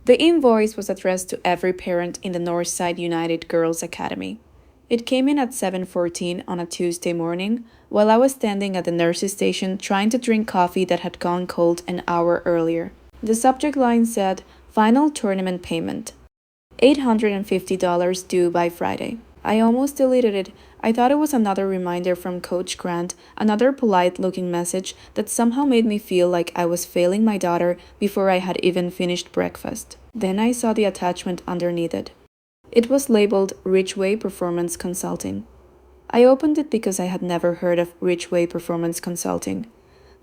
The invoice was addressed to every parent in the Northside United Girls Academy. It came in at 7:14 on a Tuesday morning while I was standing at the nurse's station trying to drink coffee that had gone cold an hour earlier. The subject line said, "Final tournament payment. $850 due by Friday." I almost deleted it. I thought it was another reminder from Coach Grant, another polite-looking message that somehow made me feel like I was failing my daughter before I had even finished breakfast. Then I saw the attachment underneath it. It was labeled Ridgeway Performance Consulting. I opened it because I had never heard of Ridgeway Performance Consulting.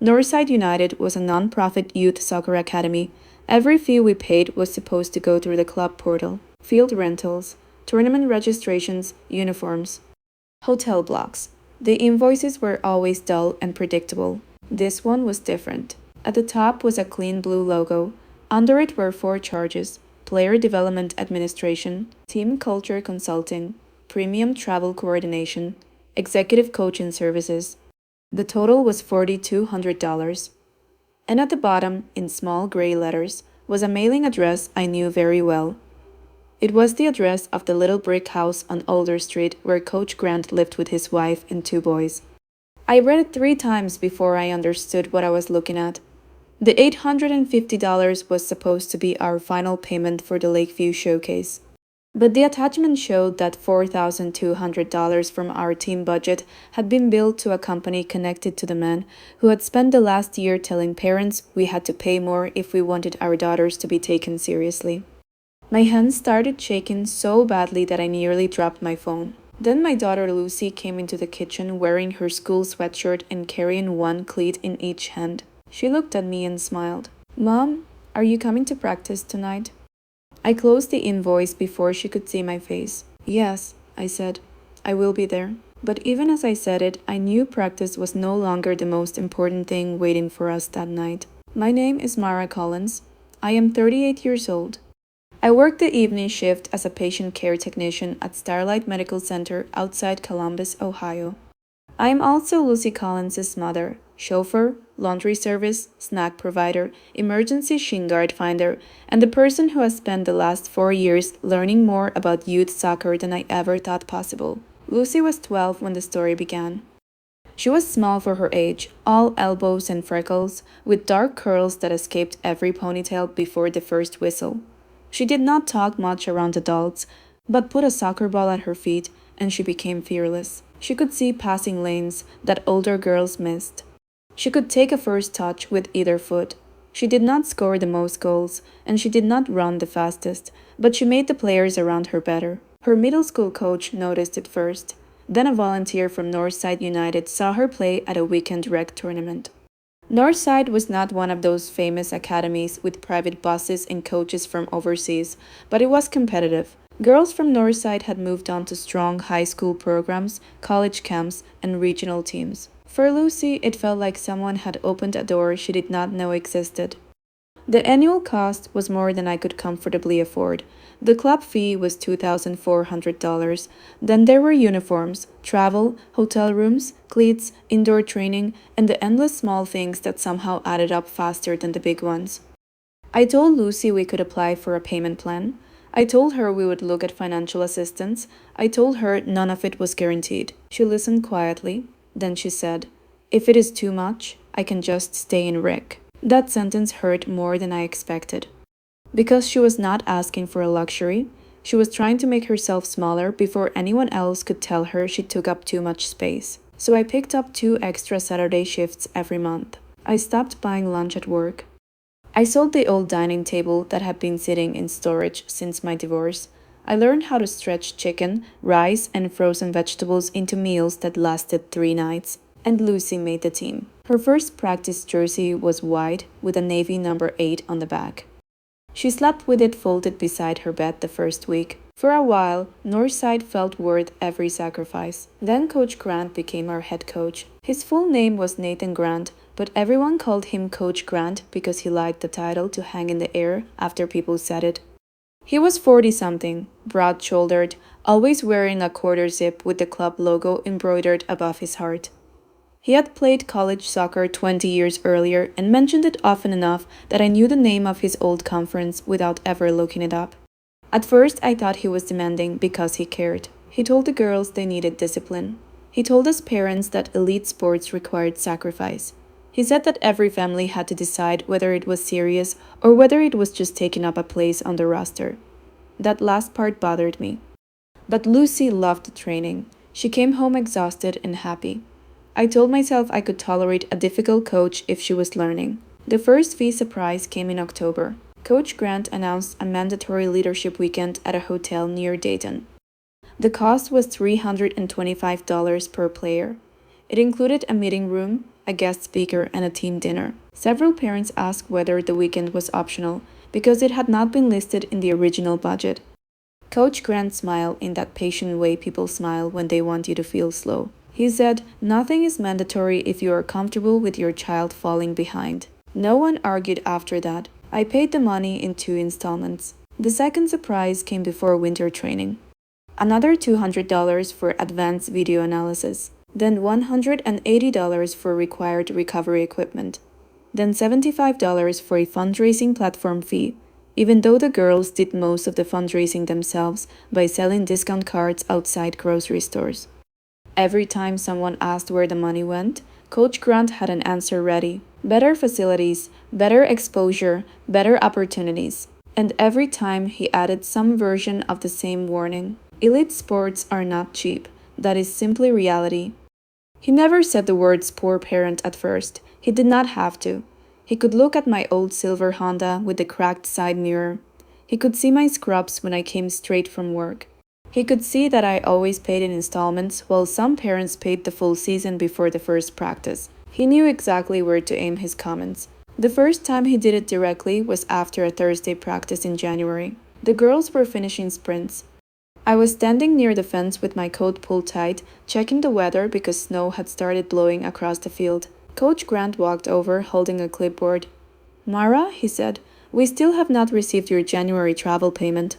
Northside United was a non-profit youth soccer academy. Every fee we paid was supposed to go through the club portal. Field rentals, tournament registrations, uniforms, hotel blocks. The invoices were always dull and predictable. This one was different. At the top was a clean blue logo. Under it were 4 charges: player development administration, team culture consulting, premium travel coordination, executive coaching services. The total was $4,200. And at the bottom, in small gray letters, was a mailing address I knew very well. It was the address of the little brick house on Alder Street where Coach Grant lived with his wife and 2 boys. I read it 3 times before I understood what I was looking at. The $850 was supposed to be our final payment for the Lakeview Showcase. But the attachment showed that $4,200 from our team budget had been billed to a company connected to the man who had spent the last year telling parents we had to pay more if we wanted our daughters to be taken seriously. My hands started shaking so badly that I nearly dropped my phone. Then my daughter Lucy came into the kitchen wearing her school sweatshirt and carrying one cleat in each hand. She looked at me and smiled. "Mom, are you coming to practice tonight?" I closed the invoice before she could see my face. "Yes," I said. "I will be there." But even as I said it, I knew practice was no longer the most important thing waiting for us that night. My name is Mara Collins. I am 38 years old. I work the evening shift as a patient care technician at Starlight Medical Center outside Columbus, Ohio. I am also Lucy Collins' mother, chauffeur, laundry service, snack provider, emergency shin guard finder, and the person who has spent the last 4 years learning more about youth soccer than I ever thought possible. Lucy was 12 when the story began. She was small for her age, all elbows and freckles, with dark curls that escaped every ponytail before the first whistle. She did not talk much around adults, but put a soccer ball at her feet and she became fearless. She could see passing lanes that older girls missed. She could take a first touch with either foot. She did not score the most goals, and she did not run the fastest, but she made the players around her better. Her middle school coach noticed it first. Then a volunteer from Northside United saw her play at a weekend rec tournament. Northside was not one of those famous academies with private buses and coaches from overseas, but it was competitive. Girls from Northside had moved on to strong high school programs, college camps, and regional teams. For Lucy, it felt like someone had opened a door she did not know existed. The annual cost was more than I could comfortably afford. The club fee was $2,400. Then there were uniforms, travel, hotel rooms, cleats, indoor training, and the endless small things that somehow added up faster than the big ones. I told Lucy we could apply for a payment plan. I told her we would look at financial assistance. I told her none of it was guaranteed. She listened quietly. Then she said, "If it is too much, I can just stay in rec." That sentence hurt more than I expected. Because she was not asking for a luxury, she was trying to make herself smaller before anyone else could tell her she took up too much space. So I picked up 2 extra Saturday shifts every month. I stopped buying lunch at work. I sold the old dining table that had been sitting in storage since my divorce. I learned how to stretch chicken, rice, and frozen vegetables into meals that lasted 3 nights, and Lucy made the team. Her first practice jersey was white with a navy number 8 on the back. She slept with it folded beside her bed the first week. For a while, Northside felt worth every sacrifice. Then Coach Grant became our head coach. His full name was Nathan Grant, but everyone called him Coach Grant because he liked the title to hang in the air after people said it. He was 40-something, broad-shouldered, always wearing a quarter zip with the club logo embroidered above his heart. He had played college soccer 20 years earlier and mentioned it often enough that I knew the name of his old conference without ever looking it up. At first, I thought he was demanding because he cared. He told the girls they needed discipline. He told us parents that elite sports required sacrifice. He said that every family had to decide whether it was serious or whether it was just taking up a place on the roster. That last part bothered me. But Lucy loved the training. She came home exhausted and happy. I told myself I could tolerate a difficult coach if she was learning. The first fee surprise came in October. Coach Grant announced a mandatory leadership weekend at a hotel near Dayton. The cost was $325 per player. It included a meeting room, a guest speaker, and a team dinner. Several parents asked whether the weekend was optional because it had not been listed in the original budget. Coach Grant smiled in that patient way people smile when they want you to feel slow. He said, "Nothing is mandatory if you are comfortable with your child falling behind." No one argued after that. I paid the money in 2 installments. The second surprise came before winter training. Another $200 for advanced video analysis. Then $180 for required recovery equipment. Then $75 for a fundraising platform fee, even though the girls did most of the fundraising themselves by selling discount cards outside grocery stores. Every time someone asked where the money went, Coach Grant had an answer ready. Better facilities, better exposure, better opportunities. And every time he added some version of the same warning. Elite sports are not cheap. That is simply reality. He never said the words poor parent at first. He did not have to. He could look at my old silver Honda with the cracked side mirror. He could see my scrubs when I came straight from work. He could see that I always paid in installments, while some parents paid the full season before the first practice. He knew exactly where to aim his comments. The first time he did it directly was after a Thursday practice in January. The girls were finishing sprints. I was standing near the fence with my coat pulled tight, checking the weather because snow had started blowing across the field. Coach Grant walked over, holding a clipboard. "Mara," he said, "we still have not received your January travel payment."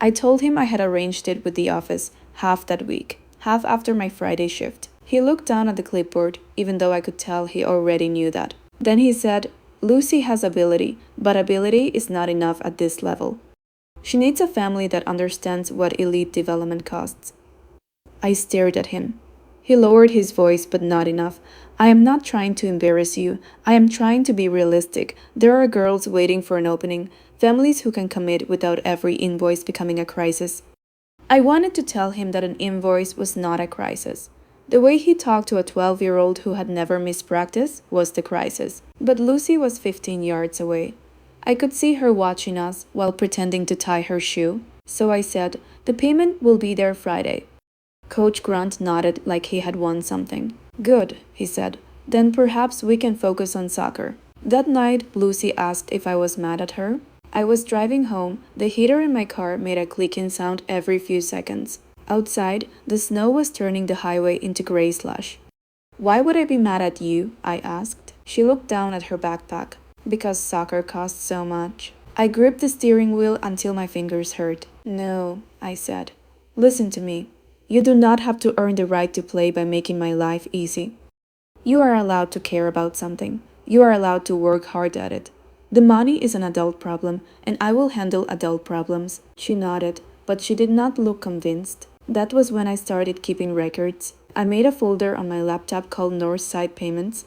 I told him I had arranged it with the office, half that week, half after my Friday shift. He looked down at the clipboard, even though I could tell he already knew that. Then he said, "Lucy has ability, but ability is not enough at this level. She needs a family that understands what elite development costs." I stared at him. He lowered his voice, but not enough. "I am not trying to embarrass you. I am trying to be realistic. There are girls waiting for an opening, families who can commit without every invoice becoming a crisis." I wanted to tell him that an invoice was not a crisis. The way he talked to a 12-year-old who had never missed practice was the crisis. But Lucy was 15 yards away. I could see her watching us while pretending to tie her shoe. So I said, "The payment will be there Friday." Coach Grant nodded like he had won something. "Good," he said. "Then perhaps we can focus on soccer." That night, Lucy asked if I was mad at her. I was driving home. The heater in my car made a clicking sound every few seconds. Outside, the snow was turning the highway into gray slush. "Why would I be mad at you?" I asked. She looked down at her backpack. "Because soccer costs so much." I gripped the steering wheel until my fingers hurt. "No," I said. "Listen to me. You do not have to earn the right to play by making my life easy. You are allowed to care about something. You are allowed to work hard at it. The money is an adult problem, and I will handle adult problems." She nodded, but she did not look convinced. That was when I started keeping records. I made a folder on my laptop called Northside Payments.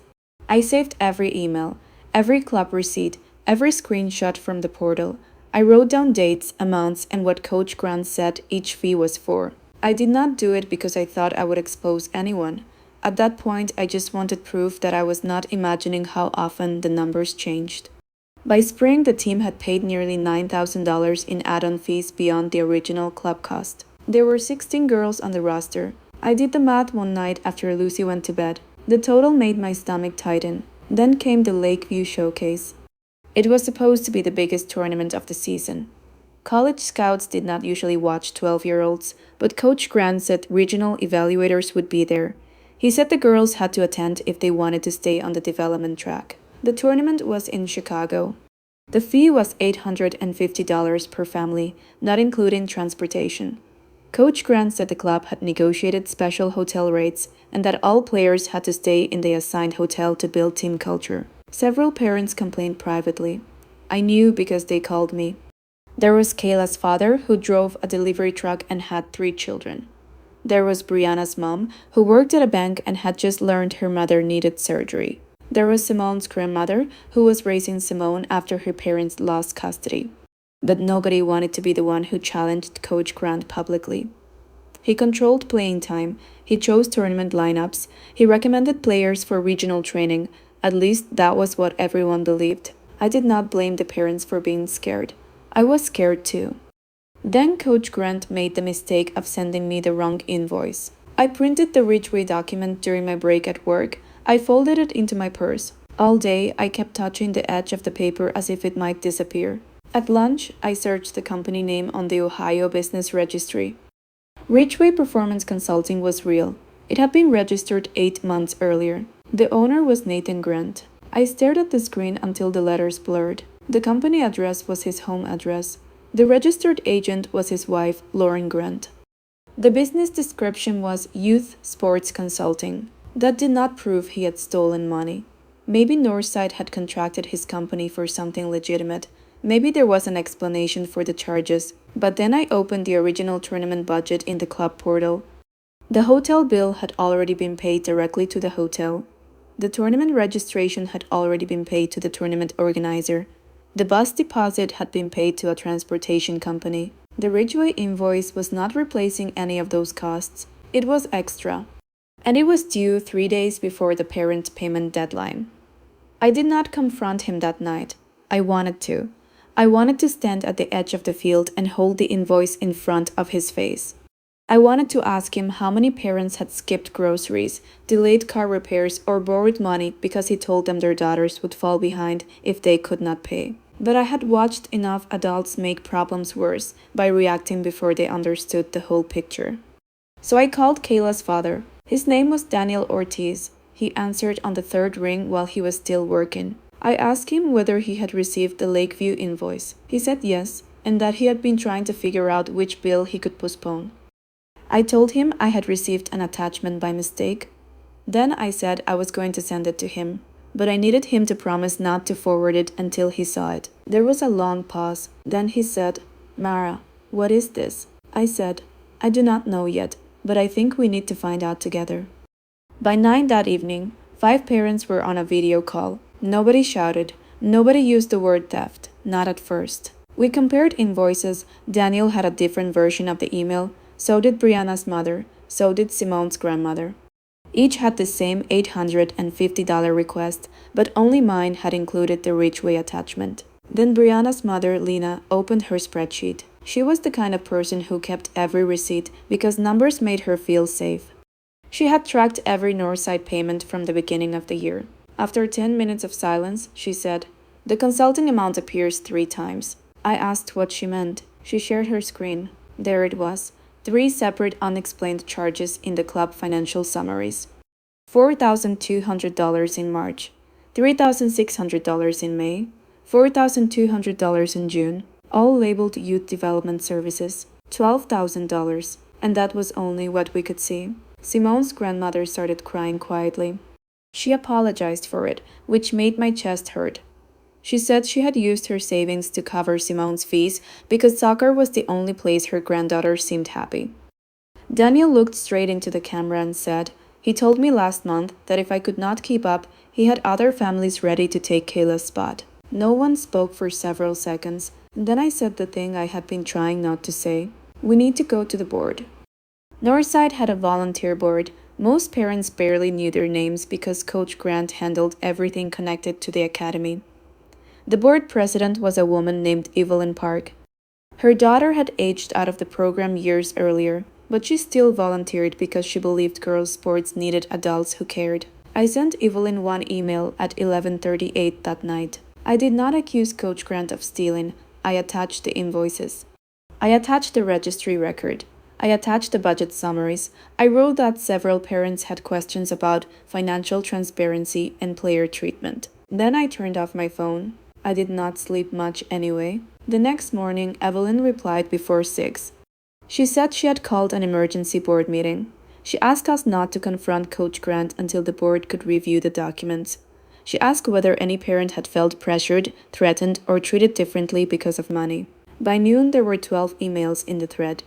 I saved every email, every club receipt, every screenshot from the portal. I wrote down dates, amounts, and what Coach Grant said each fee was for. I did not do it because I thought I would expose anyone. At that point, I just wanted proof that I was not imagining how often the numbers changed. By spring, the team had paid nearly $9,000 in add-on fees beyond the original club cost. There were 16 girls on the roster. I did the math one night after Lucy went to bed. The total made my stomach tighten. Then came the Lakeview Showcase. It was supposed to be the biggest tournament of the season. College scouts did not usually watch 12-year-olds, but Coach Grant said regional evaluators would be there. He said the girls had to attend if they wanted to stay on the development track. The tournament was in Chicago. The fee was $850 per family, not including transportation. Coach Grant said the club had negotiated special hotel rates and that all players had to stay in the assigned hotel to build team culture. Several parents complained privately. I knew because they called me. There was Kayla's father, who drove a delivery truck and had 3 children. There was Brianna's mom, who worked at a bank and had just learned her mother needed surgery. There was Simone's grandmother, who was raising Simone after her parents lost custody. But nobody wanted to be the one who challenged Coach Grant publicly. He controlled playing time, he chose tournament lineups, he recommended players for regional training. At least that was what everyone believed. I did not blame the parents for being scared. I was scared too. Then Coach Grant made the mistake of sending me the wrong invoice. I printed the Ridgeway document during my break at work. I folded it into my purse. All day, I kept touching the edge of the paper as if it might disappear. At lunch, I searched the company name on the Ohio Business Registry. Ridgeway Performance Consulting was real. It had been registered 8 months earlier. The owner was Nathan Grant. I stared at the screen until the letters blurred. The company address was his home address. The registered agent was his wife, Lauren Grant. The business description was Youth Sports Consulting. That did not prove he had stolen money. Maybe Northside had contracted his company for something legitimate. Maybe there was an explanation for the charges. But then I opened the original tournament budget in the club portal. The hotel bill had already been paid directly to the hotel. The tournament registration had already been paid to the tournament organizer. The bus deposit had been paid to a transportation company. The Ridgeway invoice was not replacing any of those costs. It was extra. And it was due 3 days before the parent payment deadline. I did not confront him that night. I wanted to. I wanted to stand at the edge of the field and hold the invoice in front of his face. I wanted to ask him how many parents had skipped groceries, delayed car repairs, or borrowed money because he told them their daughters would fall behind if they could not pay. But I had watched enough adults make problems worse by reacting before they understood the whole picture. So I called Kayla's father. His name was Daniel Ortiz. He answered on the 3rd ring while he was still working. I asked him whether he had received the Lakeview invoice. He said yes, and that he had been trying to figure out which bill he could postpone. I told him I had received an attachment by mistake. Then I said I was going to send it to him, but I needed him to promise not to forward it until he saw it. There was a long pause. Then he said, "Mara, what is this?" I said, "I do not know yet, but I think we need to find out together." By 9 that evening, 5 parents were on a video call. Nobody shouted. Nobody used the word theft, not at first. We compared invoices. Daniel had a different version of the email. So did Brianna's mother. So did Simone's grandmother. Each had the same $850 request, but only mine had included the Ridgeway attachment. Then Brianna's mother, Lena, opened her spreadsheet. She was the kind of person who kept every receipt because numbers made her feel safe. She had tracked every Northside payment from the beginning of the year. After 10 minutes of silence, she said, "The consulting amount appears 3 times. I asked what she meant. She shared her screen. There it was. 3 separate unexplained charges in the club financial summaries. $4,200 in March, $3,600 in May, $4,200 in June, all labeled Youth Development Services, $12,000, and that was only what we could see. Simone's grandmother started crying quietly. She apologized for it, which made my chest hurt. She said she had used her savings to cover Simone's fees because soccer was the only place her granddaughter seemed happy. Daniel looked straight into the camera and said, "He told me last month that if I could not keep up, he had other families ready to take Kayla's spot." No one spoke for several seconds, and then I said the thing I had been trying not to say. "We need to go to the board." Northside had a volunteer board. Most parents barely knew their names because Coach Grant handled everything connected to the academy. The board president was a woman named Evelyn Park. Her daughter had aged out of the program years earlier, but she still volunteered because she believed girls' sports needed adults who cared. I sent Evelyn one email at 11:38 that night. I did not accuse Coach Grant of stealing. I attached the invoices. I attached the registry record. I attached the budget summaries. I wrote that several parents had questions about financial transparency and player treatment. Then I turned off my phone. I did not sleep much anyway. The next morning, Evelyn replied before 6. She said she had called an emergency board meeting. She asked us not to confront Coach Grant until the board could review the documents. She asked whether any parent had felt pressured, threatened, or treated differently because of money. By noon, there were 12 emails in the thread.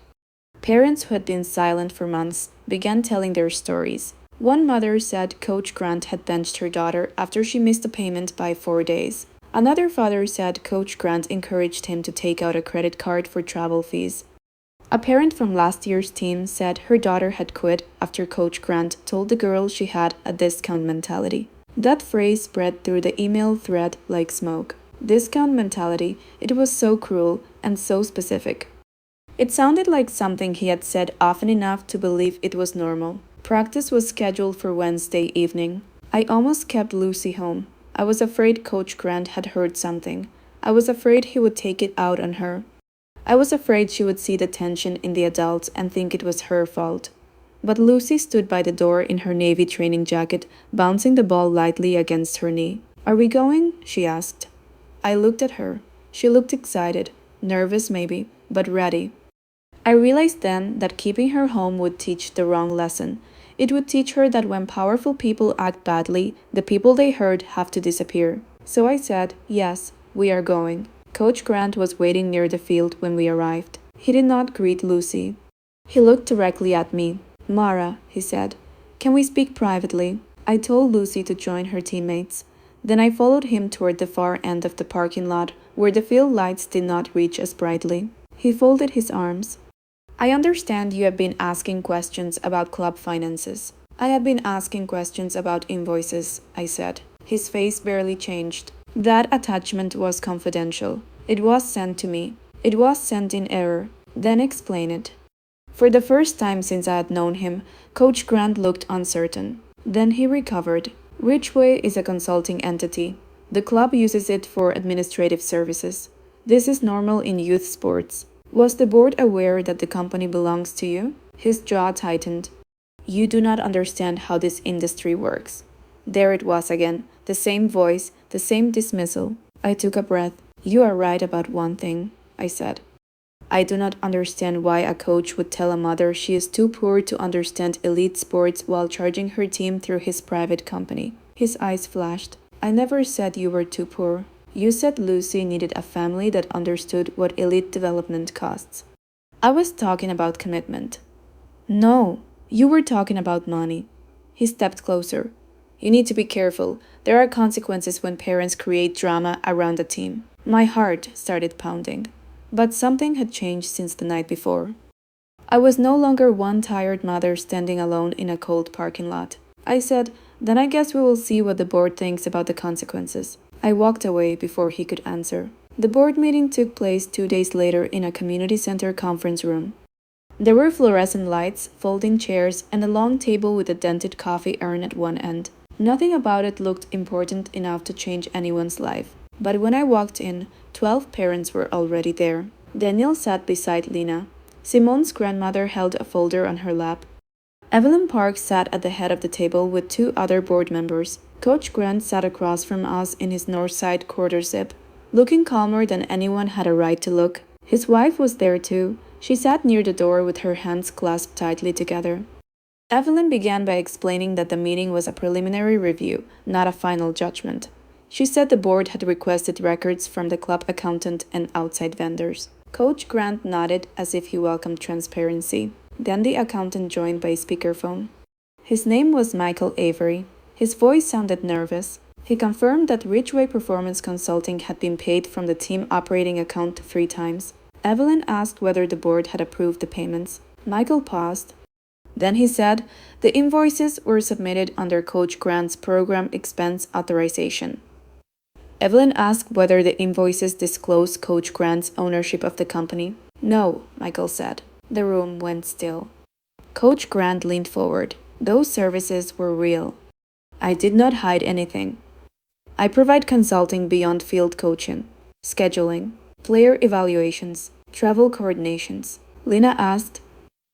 Parents who had been silent for months began telling their stories. One mother said Coach Grant had benched her daughter after she missed a payment by 4 days. Another father said Coach Grant encouraged him to take out a credit card for travel fees. A parent from last year's team said her daughter had quit after Coach Grant told the girl she had a discount mentality. That phrase spread through the email thread like smoke. Discount mentality, it was so cruel and so specific. It sounded like something he had said often enough to believe it was normal. Practice was scheduled for Wednesday evening. I almost kept Lucy home. I was afraid Coach Grant had heard something. I was afraid he would take it out on her. I was afraid she would see the tension in the adults and think it was her fault. But Lucy stood by the door in her navy training jacket, bouncing the ball lightly against her knee. "Are we going?" she asked. I looked at her. She looked excited, nervous maybe, but ready. I realized then that keeping her home would teach the wrong lesson. It would teach her that when powerful people act badly, the people they hurt have to disappear. So I said, "Yes, we are going." Coach Grant was waiting near the field when we arrived. He did not greet Lucy. He looked directly at me. "Mara," he said, "can we speak privately?" I told Lucy to join her teammates. Then I followed him toward the far end of the parking lot, where the field lights did not reach as brightly. He folded his arms. "I understand you have been asking questions about club finances." "I have been asking questions about invoices," I said. His face barely changed. "That attachment was confidential. It was sent to me. It was sent in error. Then explain it." For the first time since I had known him, Coach Grant looked uncertain. Then he recovered. "Ridgeway is a consulting entity. The club uses it for administrative services. This is normal in youth sports. Was the board aware that the company belongs to you?" His jaw tightened. "You do not understand how this industry works." There it was again, the same voice, the same dismissal. I took a breath. "You are right about one thing," I said. "I do not understand why a coach would tell a mother she is too poor to understand elite sports while charging her team through his private company." His eyes flashed. "I never said you were too poor. You said Lucy needed a family that understood what elite development costs." "I was talking about commitment." "No, you were talking about money." He stepped closer. "You need to be careful. There are consequences when parents create drama around a team." My heart started pounding. But something had changed since the night before. I was no longer one tired mother standing alone in a cold parking lot. I said, "Then I guess we will see what the board thinks about the consequences." I walked away before he could answer. The board meeting took place 2 days later in a community center conference room. There were fluorescent lights, folding chairs, and a long table with a dented coffee urn at one end. Nothing about it looked important enough to change anyone's life. But when I walked in, 12 parents were already there. Daniel sat beside Lena. Simone's grandmother held a folder on her lap. Evelyn Park sat at the head of the table with 2 other board members. Coach Grant sat across from us in his Northside quarter zip, looking calmer than anyone had a right to look. His wife was there too. She sat near the door with her hands clasped tightly together. Evelyn began by explaining that the meeting was a preliminary review, not a final judgment. She said the board had requested records from the club accountant and outside vendors. Coach Grant nodded as if he welcomed transparency. Then the accountant joined by speakerphone. His name was Michael Avery. His voice sounded nervous. He confirmed that Ridgeway Performance Consulting had been paid from the team operating account 3 times. Evelyn asked whether the board had approved the payments. Michael paused. Then he said the invoices were submitted under Coach Grant's program expense authorization. Evelyn asked whether the invoices disclosed Coach Grant's ownership of the company. "No," Michael said. The room went still. Coach Grant leaned forward. "Those services were real. I did not hide anything. I provide consulting beyond field coaching, scheduling, player evaluations, travel coordinations." Lena asked,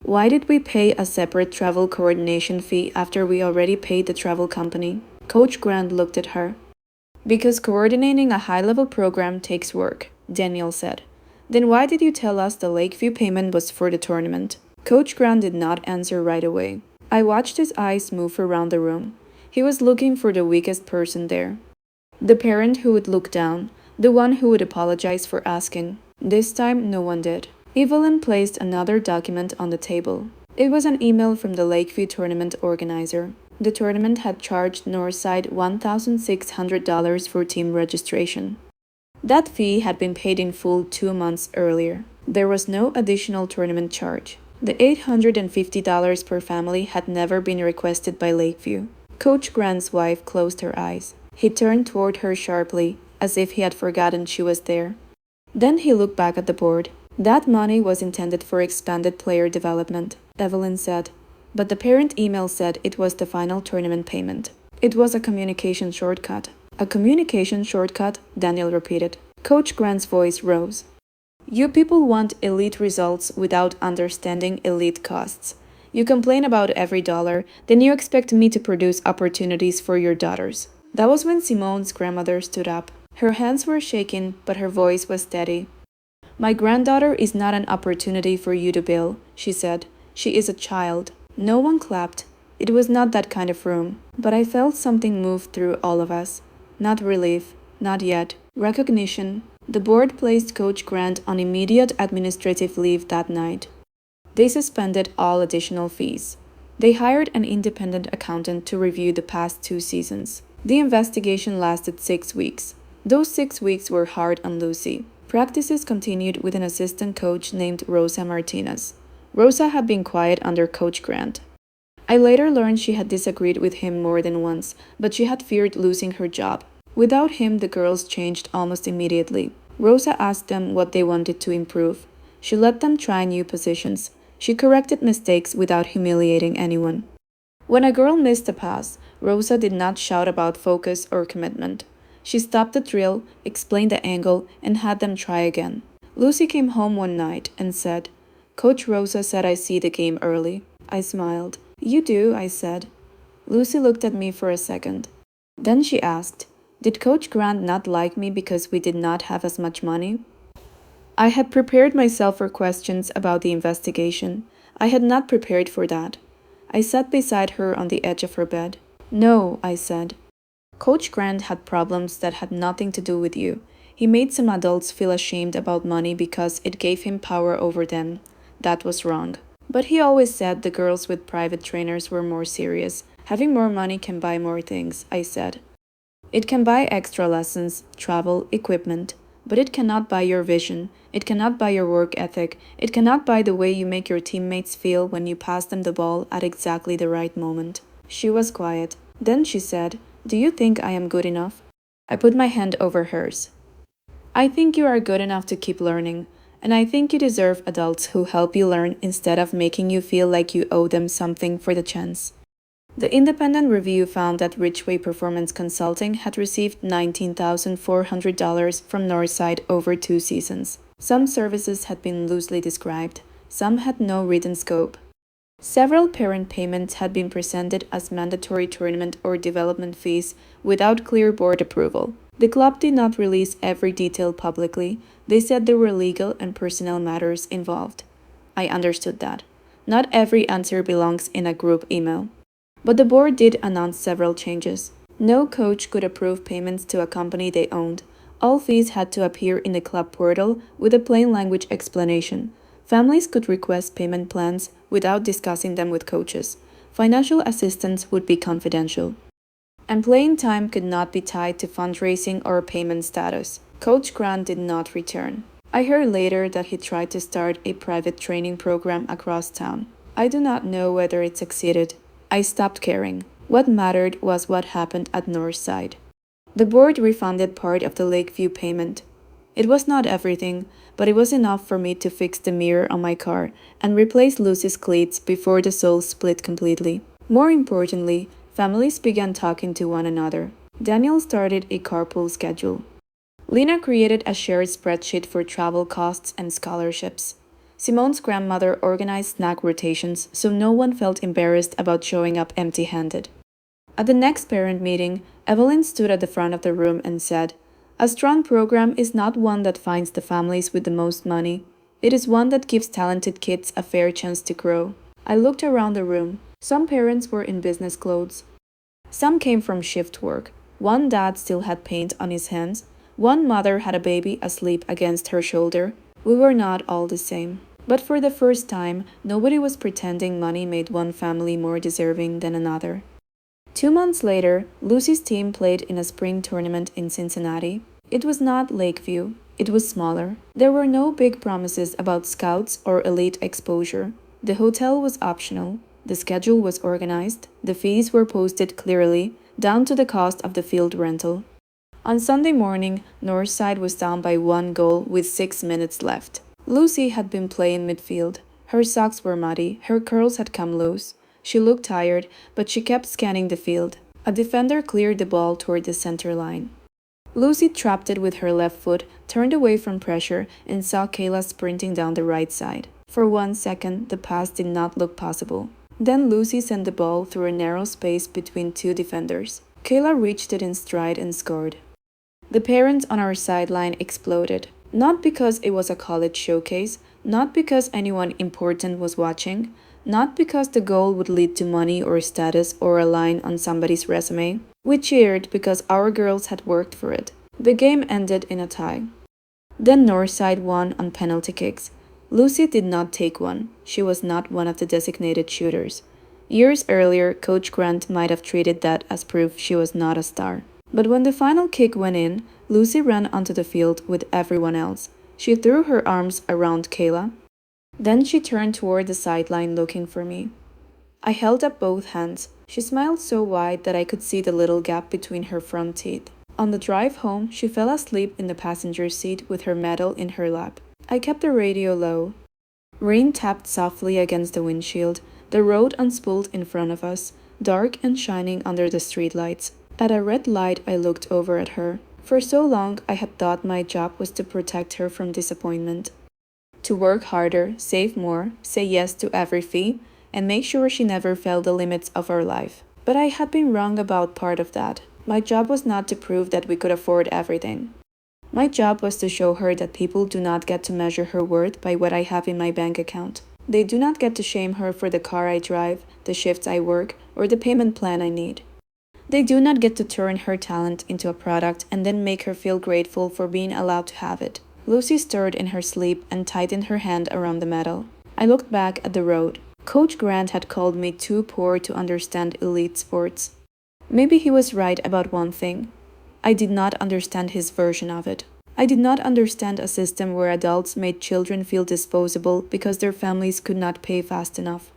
"Why did we pay a separate travel coordination fee after we already paid the travel company?" Coach Grant looked at her. "Because coordinating a high-level program takes work," Daniel said. Then why did you tell us the Lakeview payment was for the tournament? Coach Grant did not answer right away. I watched his eyes move around the room. He was looking for the weakest person there. The parent who would look down, the one who would apologize for asking. This time, no one did. Evelyn placed another document on the table. It was an email from the Lakeview tournament organizer. The tournament had charged Northside $1,600 for team registration. That fee had been paid in full 2 months earlier. There was no additional tournament charge. The $850 per family had never been requested by Lakeview. Coach Grant's wife closed her eyes. He turned toward her sharply, as if he had forgotten she was there. Then he looked back at the board. That money was intended for expanded player development, Evelyn said. But the parent email said it was the final tournament payment. It was a communication shortcut. A communication shortcut, Daniel repeated. Coach Grant's voice rose. You people want elite results without understanding elite costs. You complain about every dollar, then you expect me to produce opportunities for your daughters. That was when Simone's grandmother stood up. Her hands were shaking, but her voice was steady. My granddaughter is not an opportunity for you to bill, she said. She is a child. No one clapped. It was not that kind of room, but I felt something move through all of us. Not relief, not yet. Recognition. The board placed Coach Grant on immediate administrative leave that night. They suspended all additional fees. They hired an independent accountant to review the past 2 seasons. The investigation lasted 6 weeks. Those 6 weeks were hard on Lucy. Practices continued with an assistant coach named Rosa Martinez. Rosa had been quiet under Coach Grant. I later learned she had disagreed with him more than once, but she had feared losing her job. Without him, the girls changed almost immediately. Rosa asked them what they wanted to improve. She let them try new positions. She corrected mistakes without humiliating anyone. When a girl missed a pass, Rosa did not shout about focus or commitment. She stopped the drill, explained the angle, and had them try again. Lucy came home one night and said, Coach Rosa said I see the game early. I smiled. You do, I said. Lucy looked at me for a second. Then she asked, did Coach Grant not like me because we did not have as much money? I had prepared myself for questions about the investigation. I had not prepared for that. I sat beside her on the edge of her bed. No, I said. Coach Grant had problems that had nothing to do with you. He made some adults feel ashamed about money because it gave him power over them. That was wrong. But he always said the girls with private trainers were more serious. Having more money can buy more things, I said. It can buy extra lessons, travel, equipment. But it cannot buy your vision. It cannot buy your work ethic. It cannot buy the way you make your teammates feel when you pass them the ball at exactly the right moment. She was quiet. Then she said, do you think I am good enough? I put my hand over hers. I think you are good enough to keep learning, and I think you deserve adults who help you learn instead of making you feel like you owe them something for the chance. The independent review found that Ridgeway Performance Consulting had received $19,400 from Northside over 2 seasons. Some services had been loosely described. Some had no written scope. Several parent payments had been presented as mandatory tournament or development fees without clear board approval. The club did not release every detail publicly. They said there were legal and personnel matters involved. I understood that. Not every answer belongs in a group email. But the board did announce several changes. No coach could approve payments to a company they owned. All fees had to appear in the club portal with a plain language explanation. Families could request payment plans without discussing them with coaches. Financial assistance would be confidential. And playing time could not be tied to fundraising or payment status. Coach Grant did not return. I heard later that he tried to start a private training program across town. I do not know whether it succeeded. I stopped caring. What mattered was what happened at Northside. The board refunded part of the Lakeview payment. It was not everything, but it was enough for me to fix the mirror on my car and replace Lucy's cleats before the soles split completely. More importantly, families began talking to one another. Daniel started a carpool schedule. Lena created a shared spreadsheet for travel costs and scholarships. Simone's grandmother organized snack rotations so no one felt embarrassed about showing up empty-handed. At the next parent meeting, Evelyn stood at the front of the room and said, A strong program is not one that finds the families with the most money. It is one that gives talented kids a fair chance to grow. I looked around the room. Some parents were in business clothes. Some came from shift work. One dad still had paint on his hands. One mother had a baby asleep against her shoulder. We were not all the same. But for the first time, nobody was pretending money made one family more deserving than another. 2 months later, Lucy's team played in a spring tournament in Cincinnati. It was not Lakeview. It was smaller. There were no big promises about scouts or elite exposure. The hotel was optional. The schedule was organized. The fees were posted clearly, down to the cost of the field rental. On Sunday morning, Northside was down by 1 goal with 6 minutes left. Lucy had been playing midfield. Her socks were muddy. Her curls had come loose. She looked tired, but she kept scanning the field. A defender cleared the ball toward the center line. Lucy trapped it with her left foot, turned away from pressure, and saw Kayla sprinting down the right side. For 1 second, the pass did not look possible. Then Lucy sent the ball through a narrow space between two defenders. Kayla reached it in stride and scored. The parents on our sideline exploded. Not because it was a college showcase, not because anyone important was watching, not because the goal would lead to money or status or a line on somebody's resume. We cheered because our girls had worked for it. The game ended in a tie. Then Northside won on penalty kicks. Lucy did not take one. She was not one of the designated shooters. Years earlier, Coach Grant might have treated that as proof she was not a star. But when the final kick went in, Lucy ran onto the field with everyone else. She threw her arms around Kayla. Then she turned toward the sideline looking for me. I held up both hands. She smiled so wide that I could see the little gap between her front teeth. On the drive home, she fell asleep in the passenger seat with her medal in her lap. I kept the radio low. Rain tapped softly against the windshield. The road unspooled in front of us, dark and shining under the streetlights. At a red light, I looked over at her. For so long, I had thought my job was to protect her from disappointment. To work harder, save more, say yes to every fee, and make sure she never felt the limits of our life. But I had been wrong about part of that. My job was not to prove that we could afford everything. My job was to show her that people do not get to measure her worth by what I have in my bank account. They do not get to shame her for the car I drive, the shifts I work, or the payment plan I need. They do not get to turn her talent into a product and then make her feel grateful for being allowed to have it. Lucy stirred in her sleep and tightened her hand around the medal. I looked back at the road. Coach Grant had called me too poor to understand elite sports. Maybe he was right about one thing. I did not understand his version of it. I did not understand a system where adults made children feel disposable because their families could not pay fast enough.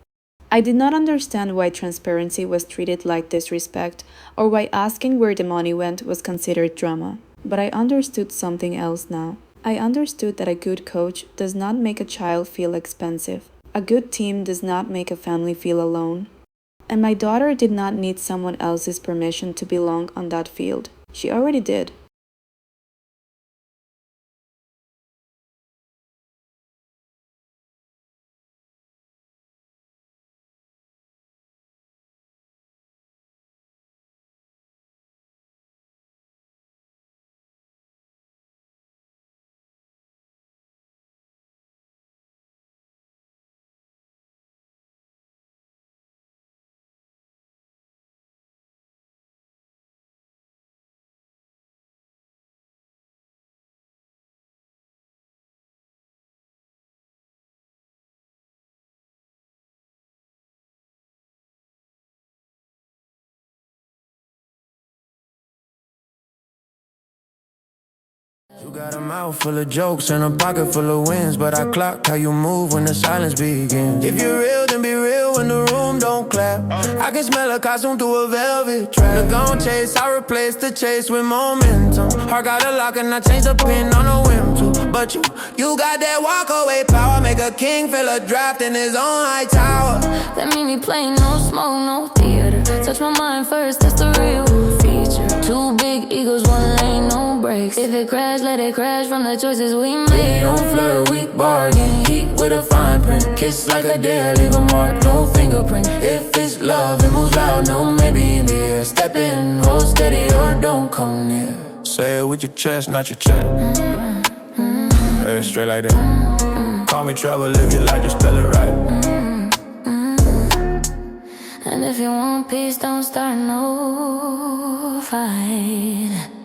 I did not understand why transparency was treated like disrespect, or why asking where the money went was considered drama. But I understood something else now. I understood that a good coach does not make a child feel expensive. A good team does not make a family feel alone. And my daughter did not need someone else's permission to belong on that field. She already did. You got a mouth full of jokes and a pocket full of wins, but I clock how you move when the silence begins. If you're real, then be real when the room don't clap. I can smell a costume through a velvet trap. Look on chase, I replace the chase with momentum. Heart got a lock and I change the pin on a whim too. But you got that walk away power, make a king feel a draft in his own high tower. That mean me playing no smoke, no theater. Touch my mind first, that's the real feature. Two big egos, one lane, no brakes. If it crash, let it crash from the choices we made. Don't flirt, weak bargain, heat with a fine print. Kiss like a dare, leave a mark, no fingerprint. If it's love, it moves loud, no maybe in the air. Step in, hold steady or don't come near. say it with your chest, not your chest. Hey, straight like that. Call me trouble if you like to spell it right. And if you want peace, don't start no fight.